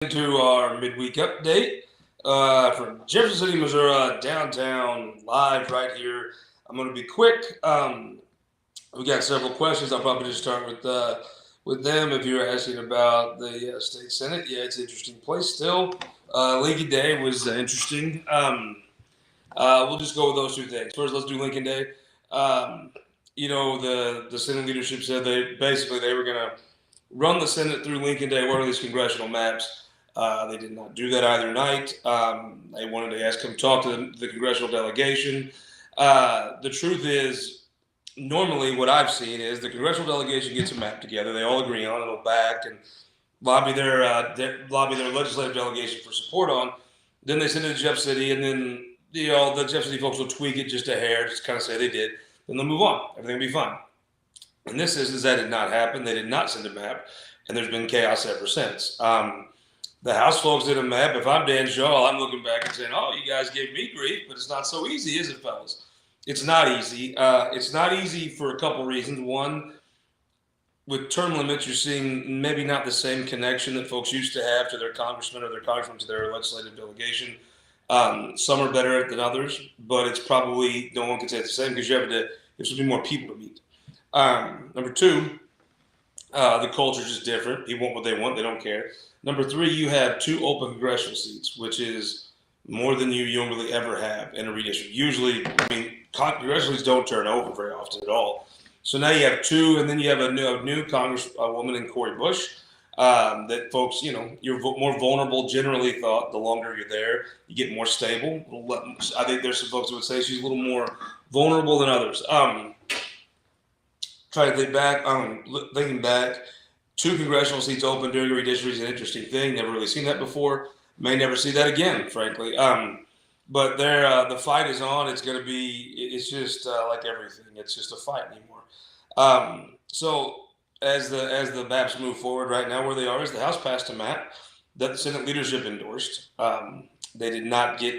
Into our midweek update from Jefferson City, Missouri, downtown, live right here. I'm going to be quick. We got several questions. I'll probably just start with them. If you're asking about the state senate, yeah, it's an interesting place still. Lincoln Day was interesting. We'll just go with those two things. First, let's do Lincoln Day. Um, the Senate leadership said they were going to run the Senate through Lincoln Day. What are these congressional maps? They did not do that either night. They wanted to ask him to talk to the congressional delegation. The truth is, normally what I've seen is the congressional delegation gets a map together. They all agree on it, will back and lobby their legislative delegation for support on. Then they send it to Jeff City, and then the Jeff City folks will tweak it just a hair, just kind of say they did. Then they'll move on. Everything will be fine. In this instance, that did not happen. They did not send a map, and there's been chaos ever since. The House folks did a map. If I'm Dan Shaw, I'm looking back and saying, "Oh, you guys gave me grief, but it's not so easy, is it, fellas?" It's not easy. It's not easy for a couple reasons. One, with term limits, you're seeing maybe not the same connection that folks used to have to their congressman or their congressman to their legislative delegation. Some are better at it than others, but it's probably no one can say it's the same because there's be more people to meet. Number two, the culture is just different. People want what they want. They don't care. Number three, you have 2 open congressional seats, which is more than you normally ever have in a redistrict. Usually, congressional seats don't turn over very often at all. So now you have 2, and then you have a new Congresswoman in Cori Bush. That folks, you're more vulnerable. Generally, thought the longer you're there, you get more stable. I think there's some folks who would say she's a little more vulnerable than others. Trying to think back, thinking back, 2 congressional seats open during redistricting is an interesting thing. Never really seen that before. May never see that again, frankly. But the fight is on. It's going to be. It's just like everything. It's just a fight anymore. So as the maps move forward right now, where they are is the House passed a map that the Senate leadership endorsed. They did not get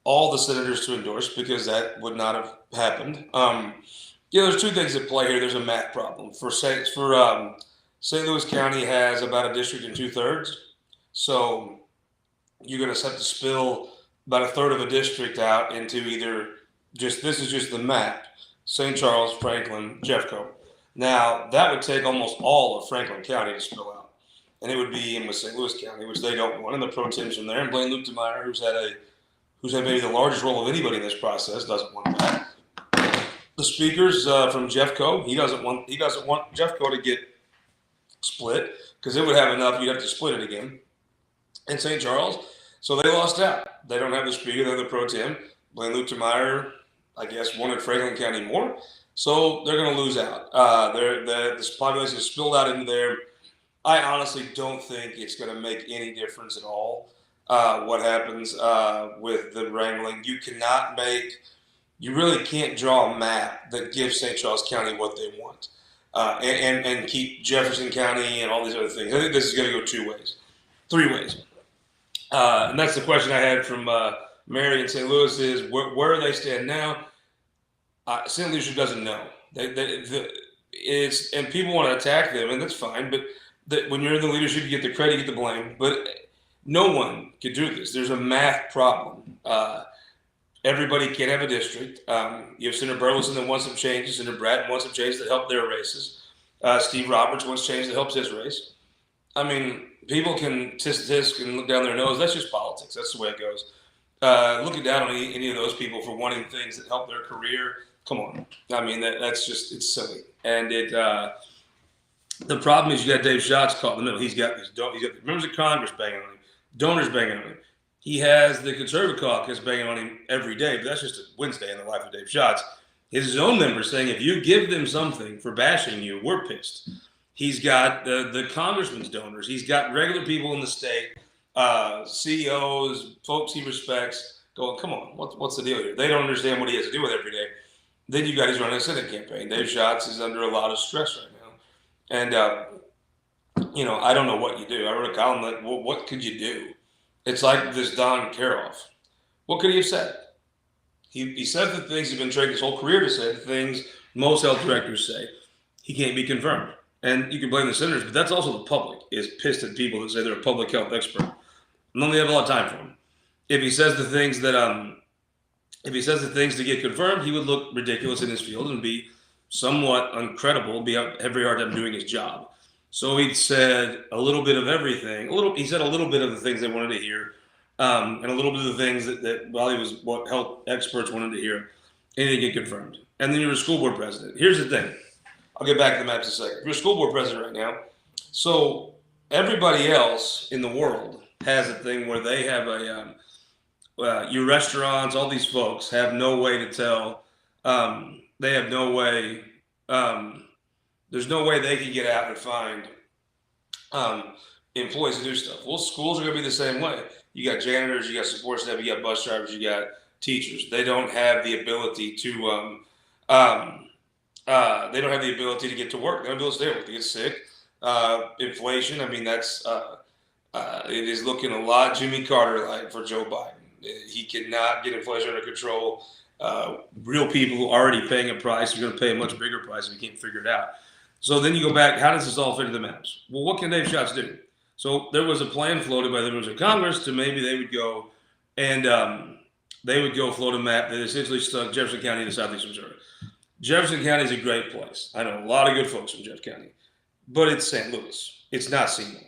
all the senators to endorse because that would not have happened. There's 2 things at play here. There's a math problem. St. Louis County has about a district and 2/3. So you're going to have to spill about a third of a district out into either this is just the map, St. Charles, Franklin, Jeffco. Now, that would take almost all of Franklin County to spill out. And it would be in with St. Louis County, which they don't want. And the pro tems from there, and Blaine Luetkemeyer, who's had maybe the largest role of anybody in this process, doesn't want that. The speakers from Jeffco, he doesn't want Jeffco to get split because it would have enough. You'd have to split it again. And St. Charles, so they lost out. They don't have the speaker. They're the pro tem. Blaine Luetkemeyer, I guess, wanted Franklin County more, so they're going to lose out. This population is spilled out into there. I honestly don't think it's going to make any difference at all. What happens with the wrangling? You really can't draw a map that gives St. Charles County what they want. And keep Jefferson County and all these other things. I think this is going to go 3 ways. And that's the question I had from Mary in St. Louis is where do they stand now? Senate leadership doesn't know. And people want to attack them, and that's fine. But when you're in the leadership, you get the credit, you get the blame. But no one can do this. There's a math problem. Everybody can't have a district. You have Senator Burleson that wants some changes. Senator Bratton wants some changes that help their races. Steve Roberts wants change that helps his race. People can tisk and look down their nose. That's just politics. That's the way it goes. Looking down on any of those people for wanting things that help their career, come on. That's just, it's silly. And the problem is you got Dave Schatz caught in the middle. He's got members of Congress banging on him, donors banging on him. He has the conservative caucus banging on him every day, but that's just a Wednesday in the life of Dave Schatz. His own members saying, if you give them something for bashing you, we're pissed. He's got the congressman's donors. He's got regular people in the state, CEOs, folks he respects, going, come on, what's the deal here? They don't understand what he has to do with every day. Then you got he's running a Senate campaign. Dave Schatz is under a lot of stress right now. And, I don't know what you do. I wrote a column that, what could you do? It's like this Don Caroff. What could he have said? He said the things he's been trained his whole career to say, the things most health directors say. He can't be confirmed. And you can blame the senators, but that's also the public is pissed at people that say they're a public health expert. And then they have a lot of time for him. If he says the things that if he says the things to get confirmed, he would look ridiculous in his field and be somewhat uncredible, be have very hard time doing his job. So he said a little bit of everything. He said a little bit of the things they wanted to hear, and a little bit of the things that while he was what health experts wanted to hear, and it get confirmed. And then you're a school board president. Here's the thing. I'll get back to the maps in a second. You're a school board president right now, so everybody else in the world has a thing where they have a your restaurants, all these folks have no way to tell. They have no way. There's no way they can get out and find employees to do stuff. Well, schools are going to be the same way. You got janitors, you got support staff, you got bus drivers, you got teachers. They don't have the ability to. They don't have the ability to get to work. They don't have the ability to stay at work. They get sick. Inflation. I mean, that's it is looking a lot Jimmy Carter like for Joe Biden. He cannot get inflation under control. Real people who are already paying a price are going to pay a much bigger price if you can't figure it out. So then you go back. How does this all fit into the maps? Well, what can Dave Schatz do? So there was a plan floated by the members of Congress to maybe they would go and float a map that essentially stuck Jefferson County to southeast Missouri. Jefferson County is a great place. I know a lot of good folks from Jeff County, but it's St. Louis. It's not Seymour.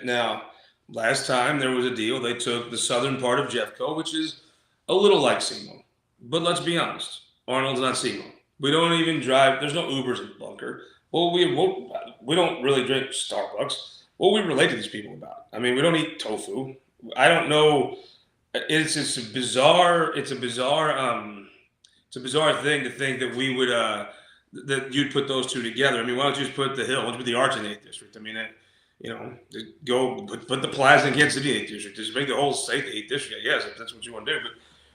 Now, last time there was a deal, they took the southern part of Jeffco, which is a little like Seymour. But let's be honest, Arnold's not Seymour. We don't even drive. There's no Ubers in Bunker. Well, we don't really drink Starbucks. What we relate to these people about? I mean, we don't eat tofu. I don't know. It's a bizarre thing to think that we would that you'd put those two together. I mean, why don't you just put the Hill? Why don't you put the Arch in the 8th district? I mean, go put the Plaza in Kansas City 8th district. Just make the whole state the 8th district. Yes, if that's what you want to do.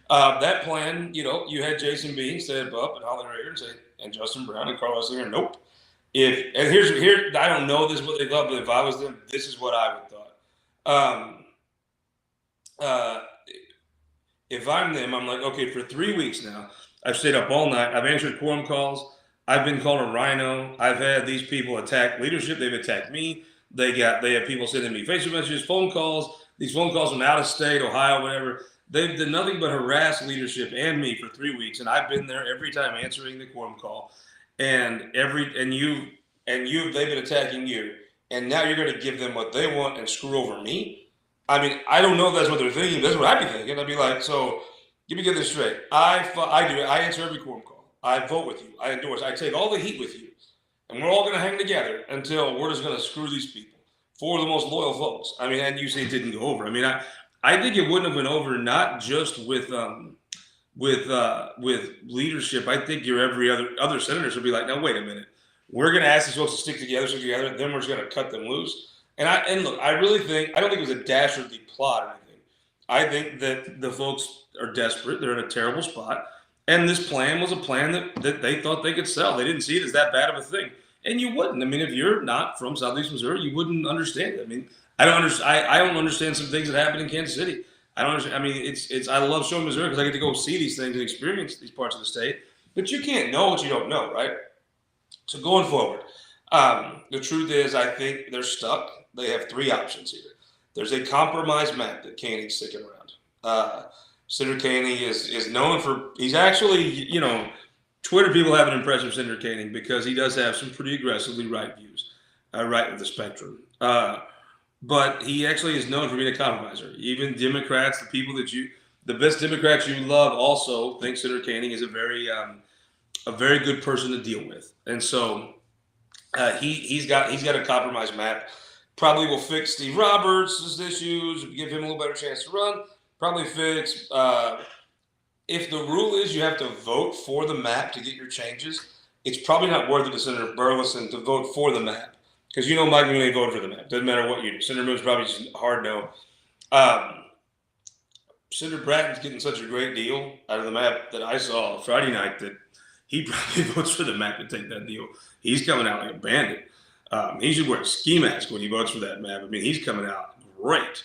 But that plan, you had Jason Bean stand up and Holly Rager and Justin Brown and Carlos Singer. Nope. Here, I don't know this is what they thought, but if I was them, this is what I would thought. If I'm them, I'm like, okay, for 3 weeks now, I've stayed up all night. I've answered quorum calls. I've been called a rhino. I've had these people attack leadership. They've attacked me. They have people sending me Facebook messages, phone calls. These phone calls from out of state, Ohio, whatever. They've done nothing but harass leadership and me for 3 weeks, and I've been there every time answering the quorum call. And they've been attacking you, and now you're going to give them what they want and screw over me. I mean, I don't know if that's what they're thinking. That's what I'd be thinking. I'd be like, so let me get this straight. I do it. I answer every quorum call. I vote with you. I endorse. I take all the heat with you, and we're all going to hang together until we're just going to screw these people for the most loyal folks. I mean, and you say it didn't go over. I mean, I think it wouldn't have went over not just with leadership. I think your every other senators would be like, now wait a minute, we're going to ask these folks to stick together, then we're just going to cut them loose. And look, I don't think it was a dastardly plot or anything. I think that the folks are desperate. They're in a terrible spot. And this plan was a plan that they thought they could sell. They didn't see it as that bad of a thing. And you wouldn't. I mean, if you're not from Southeast Missouri, you wouldn't understand it. I mean, I don't understand some things that happen in Kansas City. I don't understand. I mean, I love showing Missouri because I get to go see these things and experience these parts of the state. But you can't know what you don't know, right? So going forward, the truth is I think they're stuck. They have 3 options here. There's a compromise map that Caney's sticking around. Senator Caney is known for, he's actually, Twitter people have an impression of Senator Caney because he does have some pretty aggressively right views, right of the spectrum. But he actually is known for being a compromiser. Even Democrats, the best Democrats you love also think Senator Caney is a very good person to deal with. And so he's got a compromise map. Probably will fix Steve Roberts' issues, give him a little better chance to run. Probably fix. If the rule is you have to vote for the map to get your changes, it's probably not worth it to Senator Burleson to vote for the map. Because Mike Mooney ain't voting for the map. Doesn't matter what you do. Senator Moone's probably just hard no. Senator Bratton's getting such a great deal out of the map that I saw Friday night that he probably votes for the map to take that deal. He's coming out like a bandit. He should wear a ski mask when he votes for that map. I mean, he's coming out great.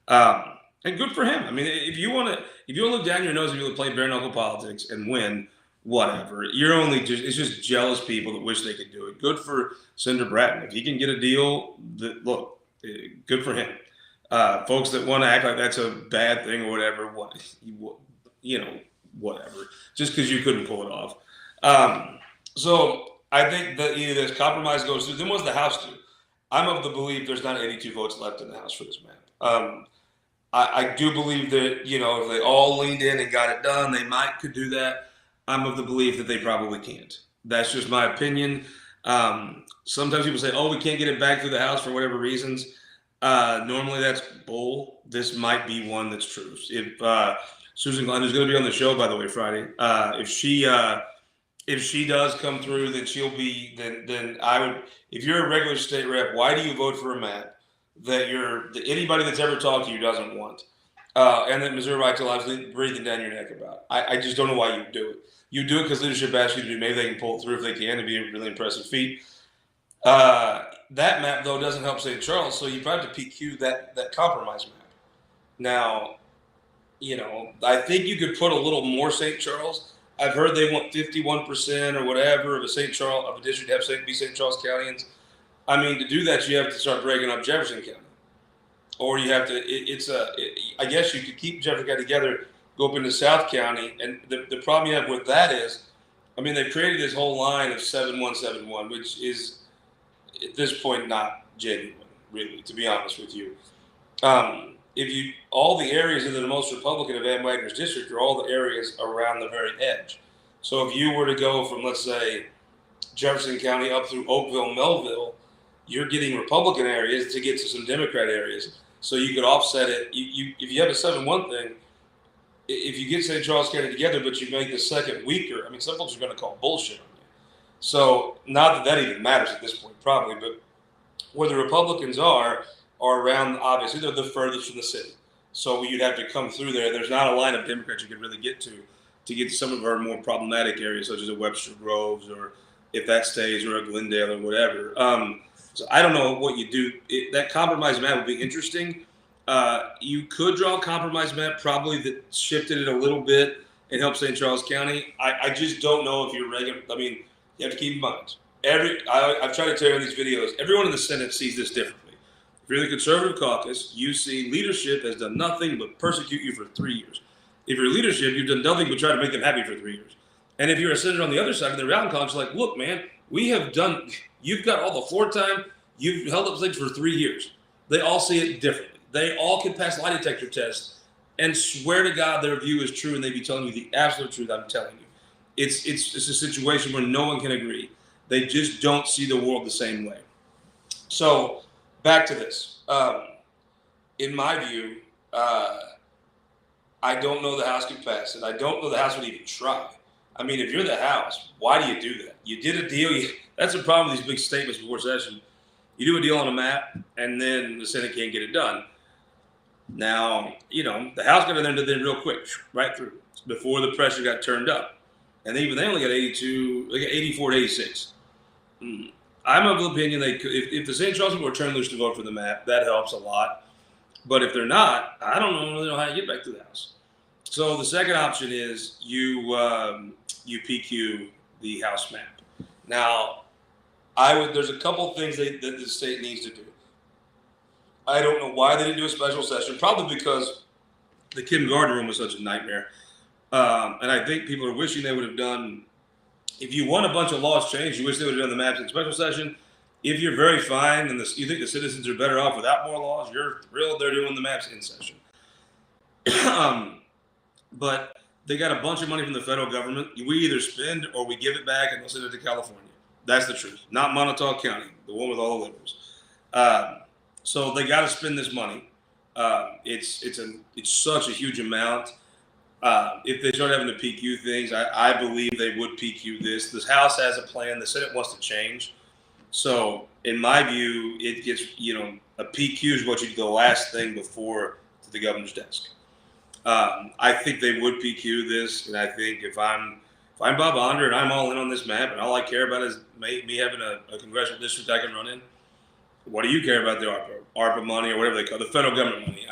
And good for him. I mean, if you want to look down your nose and you want to play bare knuckle politics and win, whatever. It's just jealous people that wish they could do it. Good for Senator Bratton. If he can get a deal, look, good for him. Folks that want to act like that's a bad thing or whatever, whatever, just because you couldn't pull it off. So I think that either this compromise goes through. Then what's the House do? I'm of the belief there's not 82 votes left in the House for this map. I do believe that, if they all leaned in and got it done, they could do that. I'm of the belief that they probably can't. That's just my opinion. Sometimes people say, we can't get it back through the House for whatever reasons. Normally that's bull. This might be one that's true. If Susan Glenn, who's going to be on the show, by the way, Friday, if she does come through, then she'll be, then I would, if you're a regular state rep, why do you vote for a map that anybody that's ever talked to you doesn't want? And that Missouri Right to Life is breathing down your neck about. I just don't know why you do it. You do it because leadership asks you to do. Maybe they can pull it through if they can. It'd be a really impressive feat. That map, though, doesn't help St. Charles, so you probably have to PQ that compromise map. Now, I think you could put a little more St. Charles. I've heard they want 51% or whatever of a St. Charles of a district to be St. Charles Countyans. I mean, to do that, you have to start breaking up Jefferson County, or you have to. I guess you could keep Jefferson County together, go up into South County, and the problem you have with that is, they've created this whole line of 7171, which is at this point not genuine, really, to be honest with you. All the areas that are the most Republican of Van Wagner's district are all the areas around the very edge. So if you were to go from, let's say, Jefferson County up through Oakville, Melville, you're getting Republican areas to get to some Democrat areas. So you could offset it. If you have a 7-1 thing, if you get St. Charles County together, but you make the second weaker, some folks are going to call bullshit on you. So not that even matters at this point, probably, but where the Republicans are around, obviously, they're the furthest from the city. So you'd have to come through there. There's not a line of Democrats you could really get to get to some of our more problematic areas, such as a Webster Groves, or if that stays, or a Glendale or whatever. So I don't know what you do. That compromise map would be interesting. You could draw a compromise map, probably that shifted it a little bit and helped St. Charles County. I just don't know if you're regular. You have to keep in mind. I've tried to tell you in these videos, everyone in the Senate sees this differently. If you're in the conservative caucus, you see leadership has done nothing but persecute you for 3 years. If you're leadership, you've done nothing but try to make them happy for 3 years. And if you're a senator on the other side of the Ralliant College, like, look, man, you've got all the floor time, you've held up things for 3 years. They all see it differently. They all can pass lie detector tests and swear to God their view is true, and they'd be telling you the absolute truth. I'm telling you. It's a situation where no one can agree. They just don't see the world the same way. So back to this. In my view, I don't know the House could pass it. I don't know the House would even try. If you're the House, why do you do that? You did a deal. That's the problem with these big statements before session. You do a deal on a map, and then the Senate can't get it done. Now, the House got in there and did it real quick, right through, before the pressure got turned up. And they only got 84 to 86. I'm of the opinion if the St. Charles people are turned loose to vote for the map, that helps a lot. But if they're not, I don't really know how to get back to the House. So the second option is you PQ the House map. Now, there's a couple things that the state needs to do. I don't know why they didn't do a special session. Probably because the Kim Gardner room was such a nightmare. And I think people are wishing they would have done. If you want a bunch of laws changed, you wish they would have done the maps in special session. If you're very fine and you think the citizens are better off without more laws, you're thrilled they're doing the maps in session. But they got a bunch of money from the federal government. We either spend or we give it back and they'll send it to California. That's the truth. Not Montauk County, the one with all the liberals. So they got to spend this money. It's such a huge amount. If they start having to PQ things, I believe they would PQ this. This House has a plan. The Senate wants to change. So in my view, it gets, a PQ is what you do the last thing before to the governor's desk. I think they would PQ this, and I think if I'm Bob Onder and I'm all in on this map, and all I care about is me having a congressional district I can run in, what do you care about the ARPA money or whatever they call it, the federal government money?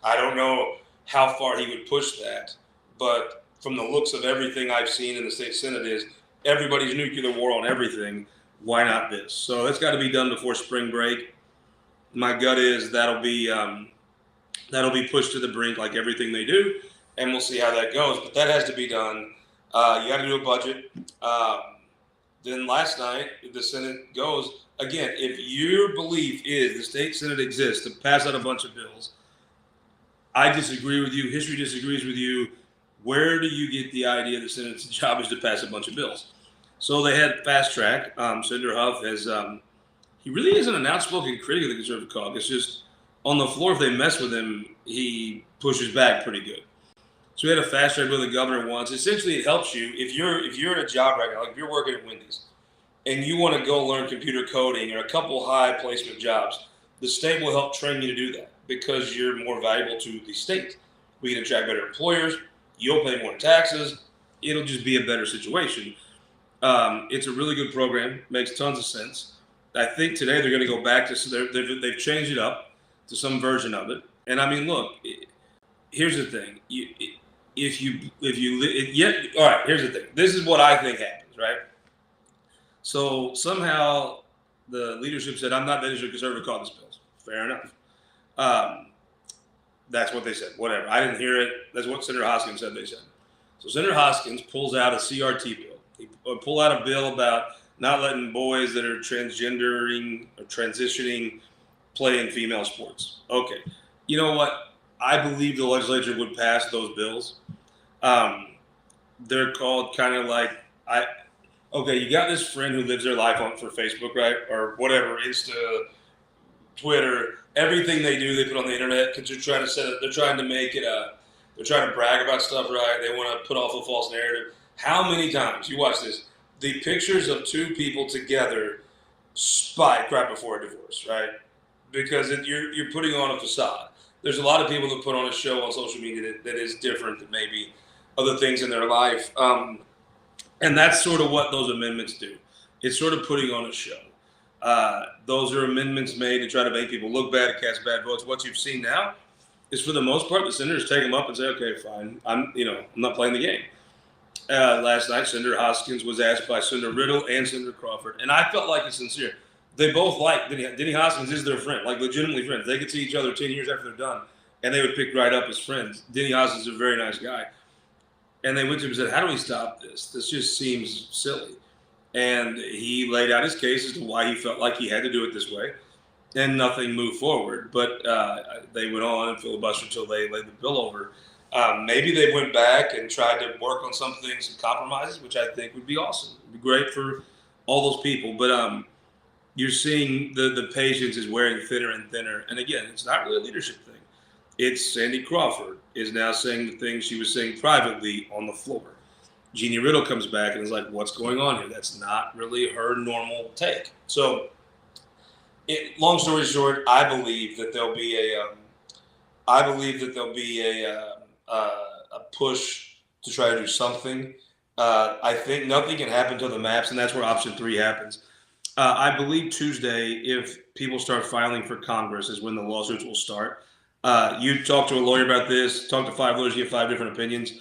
I don't know how far he would push that, but from the looks of everything I've seen in the state Senate is everybody's nuclear war on everything. Why not this? So that's got to be done before spring break. My gut is that'll be pushed to the brink like everything they do, and we'll see how that goes. But that has to be done. You got to do a budget. Then last night, the Senate goes again. If your belief is the state Senate exists to pass out a bunch of bills, I disagree with you. History disagrees with you. Where do you get the idea the Senate's job is to pass a bunch of bills? So they had fast track. Senator Huff has he really isn't an outspoken critic of the Conservative caucus. Just on the floor, if they mess with him, he pushes back pretty good. So we had a fast track with the governor once. Essentially, it helps you if you're in a job right now, like if you're working at Wendy's, and you want to go learn computer coding or a couple high placement jobs. The state will help train you to do that because you're more valuable to the state. We can attract better employers. You'll pay more taxes. It'll just be a better situation. It's a really good program. Makes tons of sense. I think today they're going to go back to they've changed it up to some version of it. And I mean, look, here's the thing. All right. Here's the thing. This is what I think happens, right? So somehow the leadership said, "I'm not interested in conservative caucus bills." Fair enough. That's what they said. Whatever. I didn't hear it. That's what Senator Hoskins said they said. So Senator Hoskins pulls out a CRT bill. He pull out a bill about not letting boys that are transgendering or transitioning play in female sports. Okay. You know what? I believe the legislature would pass those bills. They're called kind of like okay, you got this friend who lives their life on for Facebook, right? Or whatever, Insta, Twitter, everything they do, they put on the internet because they're trying to they're trying to make it they're trying to brag about stuff, right? They want to put off a false narrative. How many times, you watch this, the pictures of two people together spike right before a divorce, right? Because you're putting on a facade. There's a lot of people that put on a show on social media that is different than maybe other things in their life. And that's sort of what those amendments do. It's sort of putting on a show. Those are amendments made to try to make people look bad, cast bad votes. What you've seen now is, for the most part, the senators take them up and say, "Okay, fine. I'm not playing the game." Last night, Senator Hoskins was asked by Senator Riddle and Senator Crawford, and I felt like it's sincere. They both like Denny Hoskins is their friend, like legitimately friends. They could see each other 10 years after they're done, and they would pick right up as friends. Denny Hoskins is a very nice guy. And they went to him and said, "How do we stop this? This just seems silly." And he laid out his case as to why he felt like he had to do it this way, and nothing moved forward. But they went on and filibustered until they laid the bill over. Maybe they went back and tried to work on some things and compromises, which I think would be awesome. It'd be great for all those people. But you're seeing the patience is wearing thinner and thinner. And again, it's not really a leadership thing. It's Sandy Crawford is now saying the things she was saying privately on the floor. Jeannie Riddle comes back and is like, "What's going on here?" That's not really her normal take. So, long story short, I believe that there'll be a push to try to do something. I think nothing can happen until the maps, and that's where option 3 happens. I believe Tuesday, if people start filing for Congress, is when the lawsuits will start. You talk to a lawyer about this, talk to 5 lawyers, you get 5 different opinions.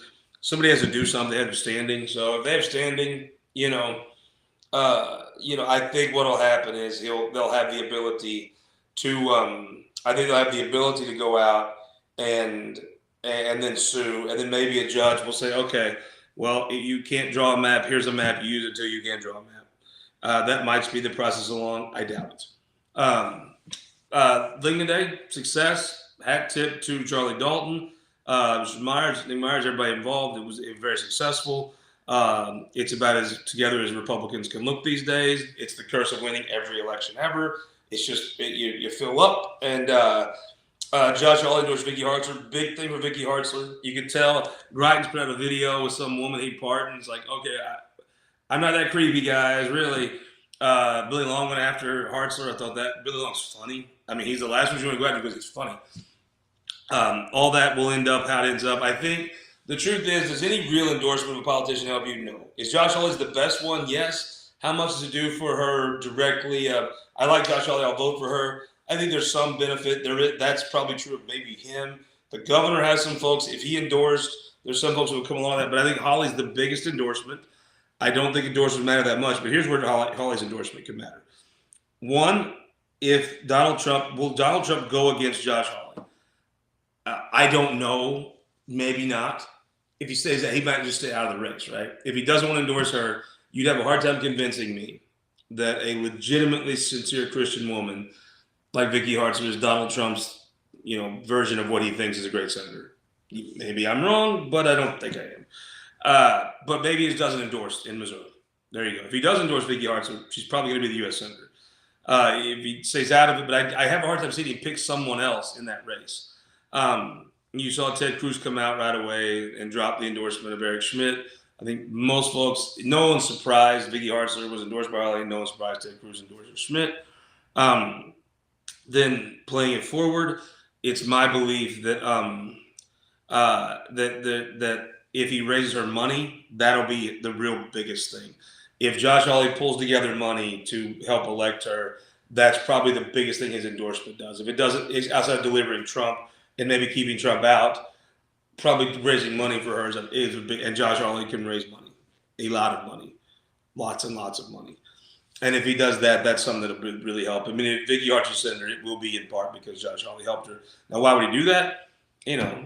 Somebody has to do something. They have standing. So if they have standing, I think what'll happen is they'll have the ability to. I think they'll have the ability to go out and then sue, and then maybe a judge will say, "Okay, well, you can't draw a map. Here's a map. You use it until you can draw a map." That might speed the process along. I doubt it. Lincoln Day success. Hat tip to Charlie Dalton, Nick Myers, everybody involved. It was very successful. It's about as together as Republicans can look these days. It's the curse of winning every election ever. It's just you fill up. And Josh Hawley endorsed Vicky Hartzler. Big thing for Vicky Hartzler. You could tell Greitens put out a video with some woman he pardoned. It's like, okay, I'm not that creepy, guys, really. Billy Long went after Hartzler. I thought that Billy Long's funny. I mean, he's the last one you want to go after because he's funny. All that will end up how it ends up. I think the truth is, does any real endorsement of a politician help you? No. Is Josh Hawley the best one? Yes. How much does it do for her directly? I like Josh Hawley. I'll vote for her. I think there's some benefit. That's probably true of maybe him. The governor has some folks. If he endorsed, there's some folks who will come along with that. But I think Hawley's the biggest endorsement. I don't think endorsements matter that much. But here's where Hawley's endorsement could matter. One, if will Donald Trump go against Josh Hawley? I don't know. Maybe not. If he says that, he might just stay out of the race, right? If he doesn't want to endorse her, you'd have a hard time convincing me that a legitimately sincere Christian woman like Vicky Hartson is Donald Trump's, version of what he thinks is a great senator. Maybe I'm wrong, but I don't think I am. But maybe he doesn't endorse in Missouri. There you go. If he does endorse Vicky Hartson, she's probably going to be the U.S. senator. If he stays out of it, but I have a hard time seeing him pick someone else in that race. You saw Ted Cruz come out right away and drop the endorsement of Eric Schmidt. I think most folks, no one's surprised Vicky Hartson was endorsed by Hawley. No one's surprised Ted Cruz endorsed Schmidt. Then playing it forward, it's my belief that that if he raises her money, that'll be the real biggest thing. If Josh Hawley pulls together money to help elect her, that's probably the biggest thing his endorsement does. If it doesn't, it's outside of delivering Trump and maybe keeping Trump out, probably raising money for her is a big, and Josh Hawley can raise money, a lot of money, lots and lots of money. And if he does that, that's something that'll really help. I mean, if Vicky Hart's senator, it will be in part because Josh Hawley helped her. Now, why would he do that?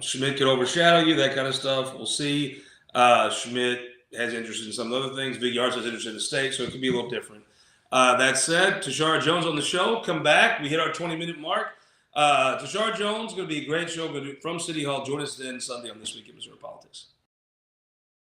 Schmidt could overshadow you, that kind of stuff. We'll see. Schmidt has interest in some other things. Vicky Hart has interest in the state, so it could be a little different. That said, Tashara Jones on the show. Come back. We hit our 20-minute mark. Tashara Jones, going to be a great show from City Hall. Join us then Sunday on This Week in Missouri Politics.